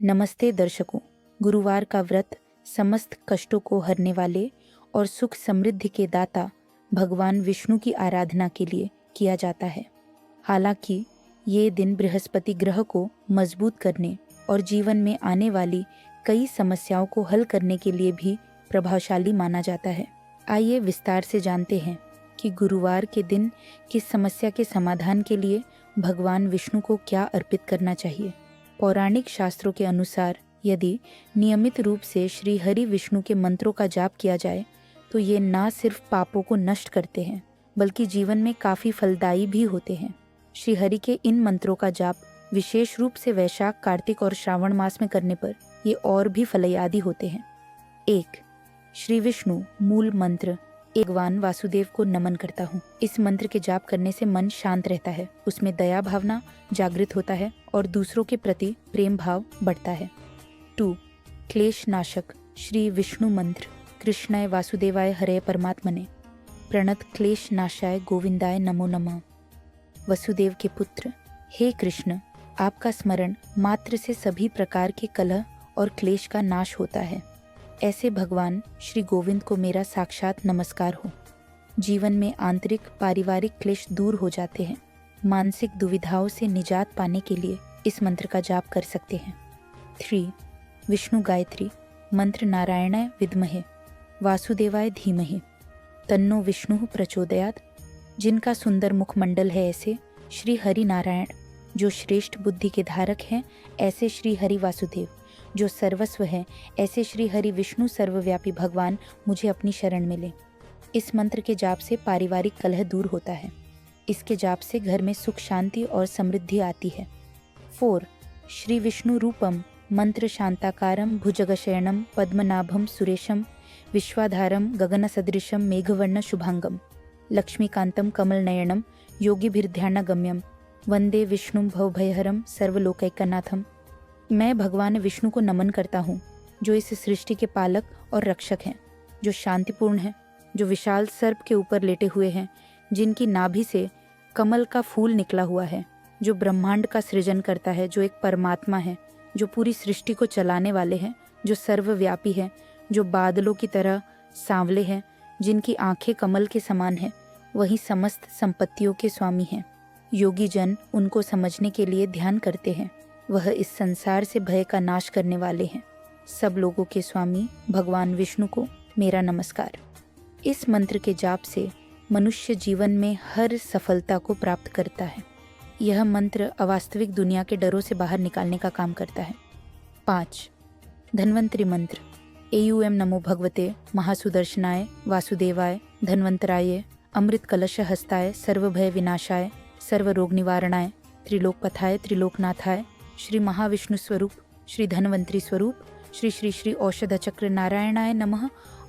नमस्ते दर्शकों। गुरुवार का व्रत समस्त कष्टों को हरने वाले और सुख समृद्धि के दाता भगवान विष्णु की आराधना के लिए किया जाता है। हालांकि ये दिन बृहस्पति ग्रह को मजबूत करने और जीवन में आने वाली कई समस्याओं को हल करने के लिए भी प्रभावशाली माना जाता है। आइए विस्तार से जानते हैं कि गुरुवार के दिन किस समस्या के समाधान के लिए भगवान विष्णु को क्या अर्पित करना चाहिए। पौराणिक शास्त्रों के अनुसार यदि नियमित रूप से श्री हरि विष्णु के मंत्रों का जाप किया जाए तो ये ना सिर्फ पापों को नष्ट करते हैं बल्कि जीवन में काफ़ी फलदायी भी होते हैं। श्री हरि के इन मंत्रों का जाप विशेष रूप से वैशाख, कार्तिक और श्रावण मास में करने पर ये और भी फलदायी होते हैं। 1. श्री विष्णु मूल मंत्र। भगवान वासुदेव को नमन करता हूँ। इस मंत्र के जाप करने से मन शांत रहता है, उसमें दया भावना जागृत होता है और दूसरों के प्रति प्रेम भाव बढ़ता है। 2. क्लेश नाशक। श्री विष्णु मंत्र। कृष्णाय वासुदेवाय हरे परमात्मने प्रणत क्लेश नाशाय गोविंदाय नमो नमः। वसुदेव के पुत्र, हे कृष्ण, आपका स्मरण मात्र से सभी प्रकार के कलह और क्लेश का नाश होता है। ऐसे भगवान श्री गोविंद को मेरा साक्षात नमस्कार हो। जीवन में आंतरिक पारिवारिक क्लेश दूर हो जाते हैं। मानसिक दुविधाओं से निजात पाने के लिए इस मंत्र का जाप कर सकते हैं। 3. विष्णु गायत्री मंत्र। नारायणाय विद्महे वासुदेवाय धीमहि तन्नो विष्णु प्रचोदयात्। जिनका सुंदर मुखमंडल है ऐसे श्री हरि नारायण, जो श्रेष्ठ बुद्धि के धारक हैं ऐसे श्री हरि वासुदेव, जो सर्वस्व है ऐसे श्री हरि विष्णु सर्वव्यापी भगवान मुझे अपनी शरण में ले। इस मंत्र के जाप से पारिवारिक कलह दूर होता है। इसके जाप से घर में सुख शांति और समृद्धि आती है। 4. श्री विष्णु रूपम मंत्र। शांताकारम भुजगशयनम पद्मनाभम सुरेशम विश्वाधारम गगन सदृशम मेघवर्ण शुभांगम लक्ष्मीकांतम कमल नयनम योगिभिर्ध्यानगम्यम वंदे विष्णु भवभयहरम सर्वलोकैकनाथम। मैं भगवान विष्णु को नमन करता हूँ, जो इस सृष्टि के पालक और रक्षक हैं, जो शांतिपूर्ण हैं, जो विशाल सर्प के ऊपर लेटे हुए हैं, जिनकी नाभि से कमल का फूल निकला हुआ है, जो ब्रह्मांड का सृजन करता है, जो एक परमात्मा है, जो पूरी सृष्टि को चलाने वाले हैं, जो सर्वव्यापी है, जो बादलों की तरह सांवले हैं, जिनकी आंखें कमल के समान हैं, वही समस्त संपत्तियों के स्वामी हैं। योगी जन उनको समझने के लिए ध्यान करते हैं। वह इस संसार से भय का नाश करने वाले हैं। सब लोगों के स्वामी भगवान विष्णु को मेरा नमस्कार। इस मंत्र के जाप से मनुष्य जीवन में हर सफलता को प्राप्त करता है। यह मंत्र अवास्तविक दुनिया के डरों से बाहर निकालने का काम करता है। 5. धन्वंतरि मंत्र। एयूएम नमो भगवते महासुदर्शनाय वासुदेवाय धन्वंतराय अमृत कलश हस्ताय सर्वभय विनाशाय सर्वरोग निवारणाय त्रिलोकपथाय त्रिलोकनाथाय श्री महाविष्णु स्वरूप श्री धन्वंतरि स्वरूप श्री श्री श्री औषध चक्र नारायणाय नमः।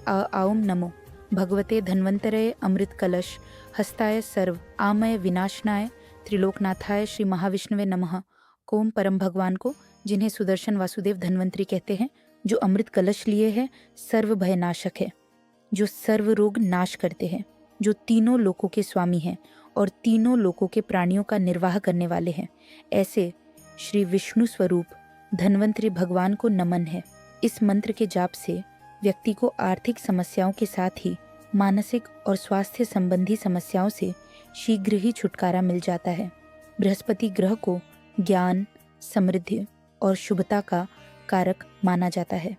आऊम नमो भगवते धन्वंतरय अमृत कलश हस्ताय सर्व आमय विनाशनाय त्रिलोकनाथाय श्री महाविष्णुवे नमः। कोम परम भगवान को, जिन्हें सुदर्शन वासुदेव धन्वंतरि कहते हैं, जो अमृत कलश लिए है, सर्व भय नाशक है, जो सर्व रोग नाश करते हैं, जो तीनों लोकों के स्वामी हैं और तीनों लोकों के प्राणियों का निर्वाह करने वाले हैं, ऐसे श्री विष्णु स्वरूप धन्वंतरि भगवान को नमन है। इस मंत्र के जाप से व्यक्ति को आर्थिक समस्याओं के साथ ही मानसिक और स्वास्थ्य संबंधी समस्याओं से शीघ्र ही छुटकारा मिल जाता है। बृहस्पति ग्रह को ज्ञान, समृद्धि और शुभता का कारक माना जाता है।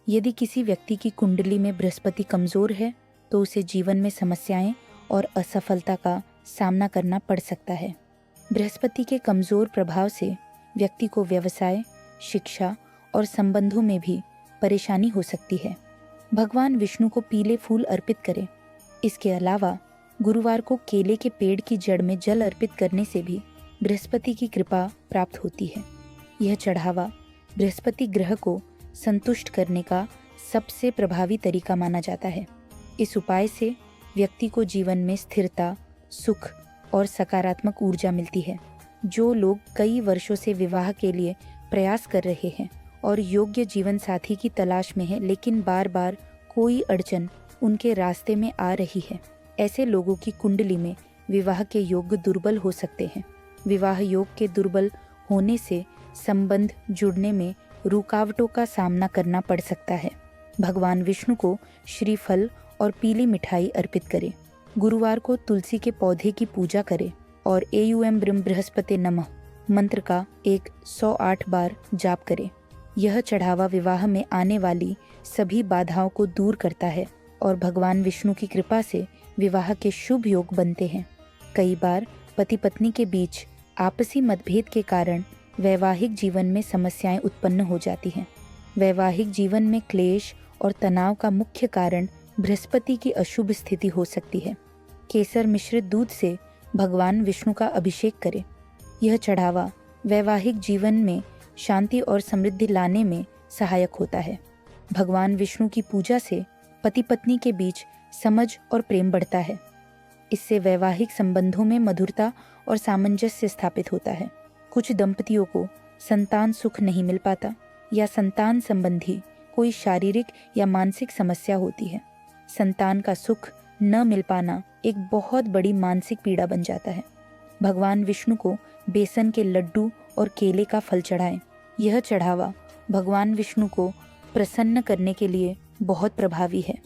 यदि किसी व्यक्ति की कुंडली में बृहस्पति कमजोर है तो उसे जीवन में समस्याएं और असफलता का सामना करना पड़ सकता है। बृहस्पति के कमजोर प्रभाव से व्यक्ति को व्यवसाय, शिक्षा और संबंधों में भी परेशानी हो सकती है। भगवान विष्णु को पीले फूल अर्पित करें। इसके अलावा गुरुवार को केले के पेड़ की जड़ में जल अर्पित करने से भी बृहस्पति की कृपा प्राप्त होती है। यह चढ़ावा बृहस्पति ग्रह को संतुष्ट करने का सबसे प्रभावी तरीका माना जाता है। इस उपाय से व्यक्ति को जीवन में स्थिरता, सुख और सकारात्मक ऊर्जा मिलती है। जो लोग कई वर्षों से विवाह के लिए प्रयास कर रहे हैं और योग्य जीवन साथी की तलाश में है, लेकिन बार बार कोई अड़चन उनके रास्ते में आ रही है, ऐसे लोगों की कुंडली में विवाह के योग दुर्बल हो सकते हैं। विवाह योग के दुर्बल होने से संबंध जुड़ने में रुकावटों का सामना करना पड़ सकता है। भगवान विष्णु को श्रीफल और पीली मिठाई अर्पित करें। गुरुवार को तुलसी के पौधे की पूजा करें और एयुएम ब्रह्म बृहस्पति नमः मंत्र का 108 बार जाप करें। यह चढ़ावा विवाह में आने वाली सभी बाधाओं को दूर करता है और भगवान विष्णु की कृपा से विवाह के शुभ योग बनते हैं। कई बार पति पत्नी के बीच आपसी मतभेद के कारण वैवाहिक जीवन में समस्याएं उत्पन्न हो जाती हैं। वैवाहिक जीवन में क्लेश और तनाव का मुख्य कारण बृहस्पति की अशुभ स्थिति हो सकती है। केसर मिश्रित दूध से भगवान विष्णु का अभिषेक करें। यह चढ़ावा वैवाहिक जीवन में शांति और समृद्धि लाने में सहायक होता है। भगवान विष्णु की पूजा से पति पत्नी के बीच समझ और प्रेम बढ़ता है। इससे वैवाहिक संबंधों में मधुरता और सामंजस्य स्थापित होता है। कुछ दंपतियों को संतान सुख नहीं मिल पाता या संतान संबंधी कोई शारीरिक या मानसिक समस्या होती है। संतान का सुख न मिल पाना एक बहुत बड़ी मानसिक पीड़ा बन जाता है। भगवान विष्णु को बेसन के लड्डू और केले का फल चढ़ाएं। यह चढ़ावा भगवान विष्णु को प्रसन्न करने के लिए बहुत प्रभावी है।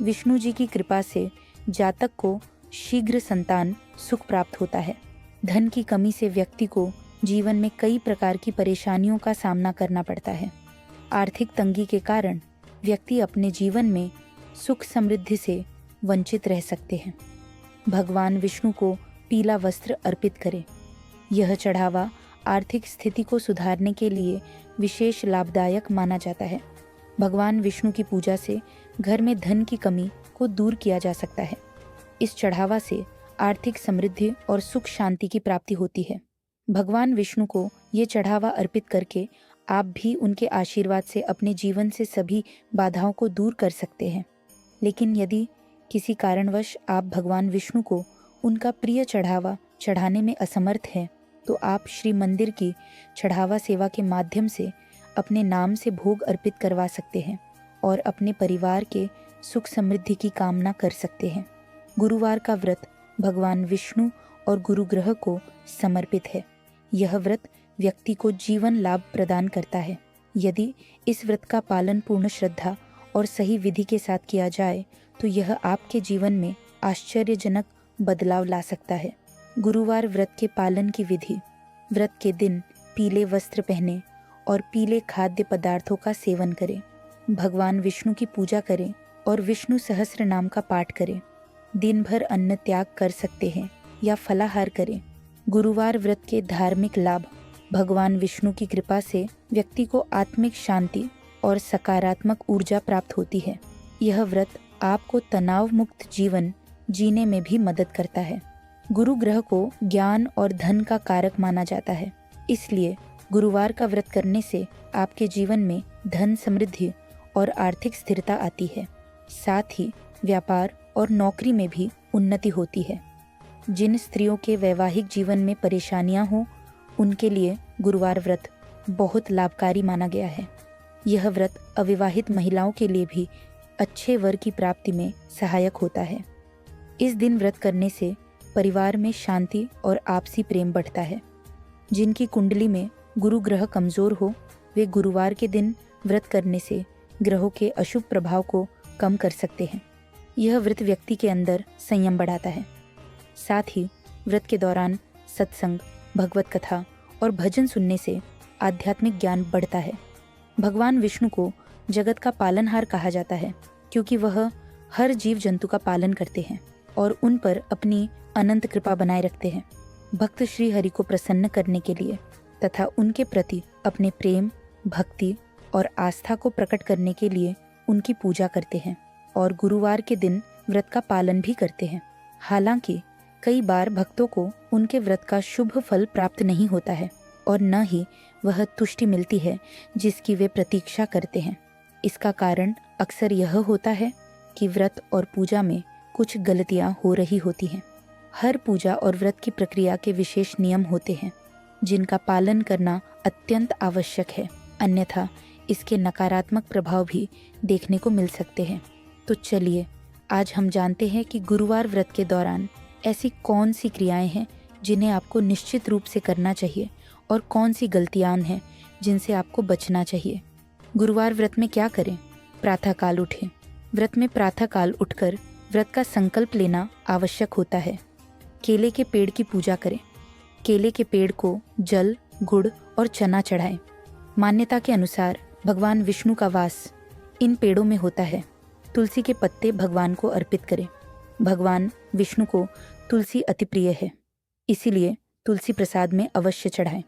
विष्णु जी की कृपा से जातक को शीघ्र संतान सुख प्राप्त होता है। धन की कमी से व्यक्ति को जीवन में कई प्रकार की परेशानियों का सामना करना पड़ता है। आर्थिक तंगी के कारण व्यक्ति अपने जीवन में सुख समृद्धि से वंचित रह सकते हैं। भगवान विष्णु को पीला वस्त्र अर्पित करें। यह चढ़ावा आर्थिक स्थिति को सुधारने के लिए विशेष लाभदायक माना जाता है। भगवान विष्णु की पूजा से घर में धन की कमी को दूर किया जा सकता है। इस चढ़ावा से आर्थिक समृद्धि और सुख शांति की प्राप्ति होती है। भगवान विष्णु को ये चढ़ावा अर्पित करके आप भी उनके आशीर्वाद से अपने जीवन से सभी बाधाओं को दूर कर सकते हैं। लेकिन यदि किसी कारणवश आप भगवान विष्णु को उनका प्रिय चढ़ावा चढ़ाने में असमर्थ हैं, तो आप श्री मंदिर की चढ़ावा सेवा के माध्यम से अपने नाम से भोग अर्पित करवा सकते हैं और अपने परिवार के सुख समृद्धि की कामना कर सकते हैं। गुरुवार का व्रत भगवान विष्णु और गुरु ग्रह को समर्पित है। यह व्रत व्यक्ति को जीवन लाभ प्रदान करता है। यदि इस व्रत का पालन पूर्ण श्रद्धा और सही विधि के साथ किया जाए तो यह आपके जीवन में आश्चर्यजनक बदलाव ला सकता है। गुरुवार व्रत के पालन की विधि: व्रत के दिन पीले वस्त्र पहने और पीले खाद्य पदार्थों का सेवन करें। भगवान विष्णु की पूजा करें और विष्णु सहस्त्र नाम का पाठ करें। दिन भर अन्न त्याग कर सकते हैं या फलाहार करें। गुरुवार व्रत के धार्मिक लाभ: भगवान विष्णु की कृपा से व्यक्ति को आत्मिक शांति और सकारात्मक ऊर्जा प्राप्त होती है। यह व्रत आपको तनाव मुक्त जीवन जीने में भी मदद करता है। गुरु ग्रह को ज्ञान और धन का कारक माना जाता है, इसलिए गुरुवार का व्रत करने से आपके जीवन में धन समृद्धि और आर्थिक स्थिरता आती है। साथ ही व्यापार और नौकरी में भी उन्नति होती है। जिन स्त्रियों के वैवाहिक जीवन में परेशानियां हो, उनके लिए गुरुवार व्रत बहुत लाभकारी माना गया है। यह व्रत अविवाहित महिलाओं के लिए भी अच्छे वर की प्राप्ति में सहायक होता है। इस दिन व्रत करने से परिवार में शांति और आपसी प्रेम बढ़ता है। जिनकी कुंडली में गुरु ग्रह कमजोर हो, वे गुरुवार के दिन व्रत करने से ग्रहों के अशुभ प्रभाव को कम कर सकते हैं। यह व्रत व्यक्ति के अंदर संयम बढ़ाता है। साथ ही व्रत के दौरान सत्संग, भगवत कथा और भजन सुनने से आध्यात्मिक ज्ञान बढ़ता है। भगवान विष्णु को जगत का पालनहार कहा जाता है, क्योंकि वह हर जीव जंतु का पालन करते हैं और उन पर अपनी अनंत कृपा बनाए रखते हैं। भक्त श्री हरि को प्रसन्न करने के लिए तथा उनके प्रति अपने प्रेम, भक्ति और आस्था को प्रकट करने के लिए उनकी पूजा करते हैं और गुरुवार के दिन व्रत का पालन भी करते हैं। हालांकि कई बार भक्तों को उनके व्रत का शुभ फल प्राप्त नहीं होता है और न ही वह तुष्टि मिलती है जिसकी वे प्रतीक्षा करते हैं। इसका कारण अक्सर यह होता है कि व्रत और पूजा में कुछ गलतियां हो रही होती हैं। हर पूजा और व्रत की प्रक्रिया के विशेष नियम होते हैं जिनका पालन करना अत्यंत आवश्यक है, अन्यथा इसके नकारात्मक प्रभाव भी देखने को मिल सकते हैं। तो चलिए आज हम जानते हैं कि गुरुवार व्रत के दौरान ऐसी कौन सी क्रियाएं हैं जिन्हें आपको निश्चित रूप से करना चाहिए और कौन सी गलतियां हैं जिनसे आपको बचना चाहिए। गुरुवार व्रत में क्या करें? प्रातःकाल उठें। व्रत में प्रातःकाल उठकर व्रत का संकल्प लेना आवश्यक होता है। केले के पेड़ की पूजा करें। केले के पेड़ को जल, गुड़ और चना चढ़ाएं। मान्यता के अनुसार भगवान विष्णु का वास इन पेड़ों में होता है। तुलसी के पत्ते भगवान को अर्पित करें। भगवान विष्णु को तुलसी अति प्रिय है, इसीलिए तुलसी प्रसाद में अवश्य चढ़ाएं।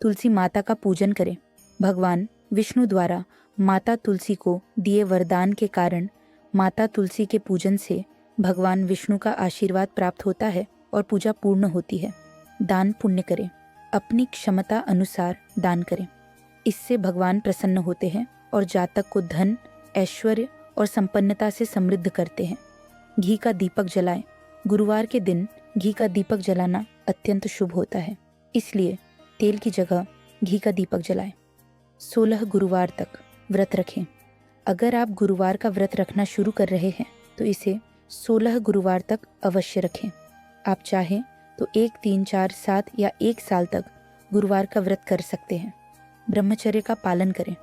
तुलसी माता का पूजन करें। भगवान विष्णु द्वारा माता तुलसी को दिए वरदान के कारण माता तुलसी के पूजन से भगवान विष्णु का आशीर्वाद प्राप्त होता है और पूजा पूर्ण होती है। दान पुण्य करें। अपनी क्षमता अनुसार दान करें। इससे भगवान प्रसन्न होते हैं और जातक को धन, ऐश्वर्य और संपन्नता से समृद्ध करते हैं। घी का दीपक जलाएं। गुरुवार के दिन घी का दीपक जलाना अत्यंत शुभ होता है, इसलिए तेल की जगह घी का दीपक जलाएं। 16 गुरुवार तक व्रत रखें। अगर आप गुरुवार का व्रत रखना शुरू कर रहे हैं तो इसे 16 गुरुवार तक अवश्य रखें। आप चाहें तो 1, 3, 4, 7 या 1 साल तक गुरुवार का व्रत कर सकते हैं। ब्रह्मचर्य का पालन करें।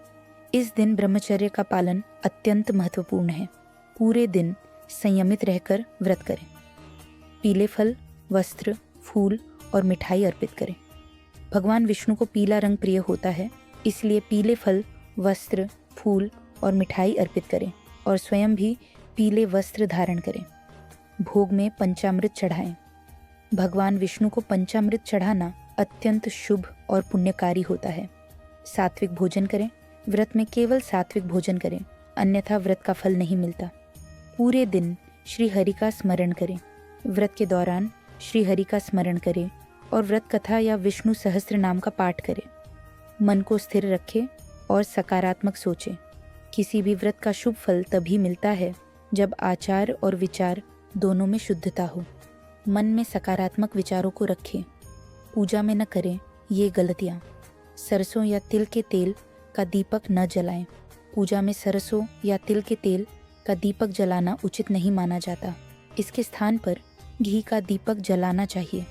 इस दिन ब्रह्मचर्य का पालन अत्यंत महत्वपूर्ण है। पूरे दिन संयमित रहकर व्रत करें। पीले फल, वस्त्र, फूल और मिठाई अर्पित करें। भगवान विष्णु को पीला रंग प्रिय होता है, इसलिए पीले फल, वस्त्र, फूल और मिठाई अर्पित करें और स्वयं भी पीले वस्त्र धारण करें। भोग में पंचामृत चढ़ाएं। भगवान विष्णु को पंचामृत चढ़ाना अत्यंत शुभ और पुण्यकारी होता है। सात्विक भोजन करें। व्रत में केवल सात्विक भोजन करें, अन्यथा व्रत का फल नहीं मिलता। पूरे दिन श्री हरि का स्मरण करें। व्रत के दौरान श्री हरि का स्मरण करें और व्रत कथा या विष्णु सहस्त्र नाम का पाठ करें। मन को स्थिर रखें और सकारात्मक सोचें। किसी भी व्रत का शुभ फल तभी मिलता है जब आचार और विचार दोनों में शुद्धता हो। मन में सकारात्मक विचारों को रखें। पूजा में न करें ये गलतियाँ। सरसों या तिल के तेल का दीपक न जलाएं। पूजा में सरसों या तिल के तेल का दीपक जलाना उचित नहीं माना जाता। इसके स्थान पर घी का दीपक जलाना चाहिए।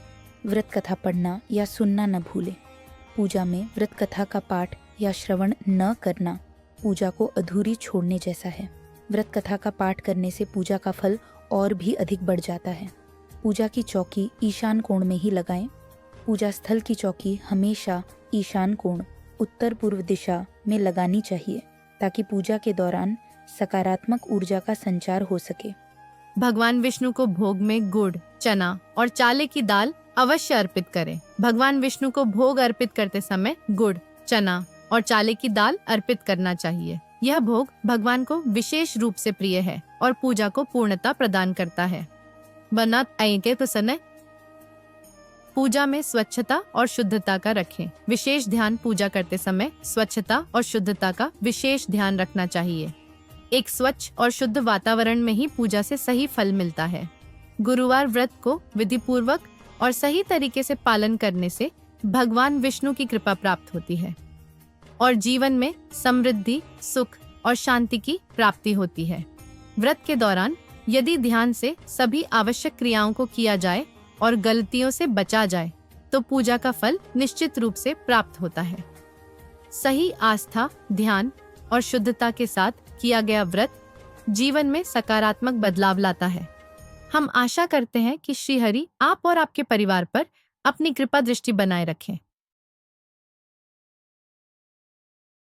व्रत कथा पढ़ना या सुनना न भूलें। पूजा में व्रत कथा का पाठ या श्रवण न करना पूजा को अधूरी छोड़ने जैसा है। व्रत कथा का पाठ करने से पूजा का फल और भी अधिक बढ़ जाता है। पूजा की चौकी ईशान कोण में ही लगाएं। पूजा स्थल की चौकी हमेशा ईशान कोण, उत्तर पूर्व दिशा में लगानी चाहिए ताकि पूजा के दौरान सकारात्मक ऊर्जा का संचार हो सके। भगवान विष्णु को भोग में गुड़, चना और चाले की दाल अवश्य अर्पित करें। भगवान विष्णु को भोग अर्पित करते समय गुड़, चना और चाले की दाल अर्पित करना चाहिए। यह भोग भगवान को विशेष रूप से प्रिय है और पूजा को पूर्णता प्रदान करता है। बनात के प्रसन्न। पूजा में स्वच्छता और शुद्धता का रखें विशेष ध्यान। पूजा करते समय स्वच्छता और शुद्धता का विशेष ध्यान रखना चाहिए। एक स्वच्छ और शुद्ध वातावरण में ही पूजा से सही फल मिलता है। गुरुवार व्रत को विधि पूर्वक और सही तरीके से पालन करने से भगवान विष्णु की कृपा प्राप्त होती है और जीवन में समृद्धि, सुख और शांति की प्राप्ति होती है। व्रत के दौरान यदि ध्यान से सभी आवश्यक क्रियाओं को किया जाए और गलतियों से बचा जाए तो पूजा का फल निश्चित रूप से प्राप्त होता है। सही आस्था, ध्यान और शुद्धता के साथ किया गया व्रत जीवन में सकारात्मक बदलाव लाता है। हम आशा करते हैं कि श्री हरि आप और आपके परिवार पर अपनी कृपा दृष्टि बनाए रखें।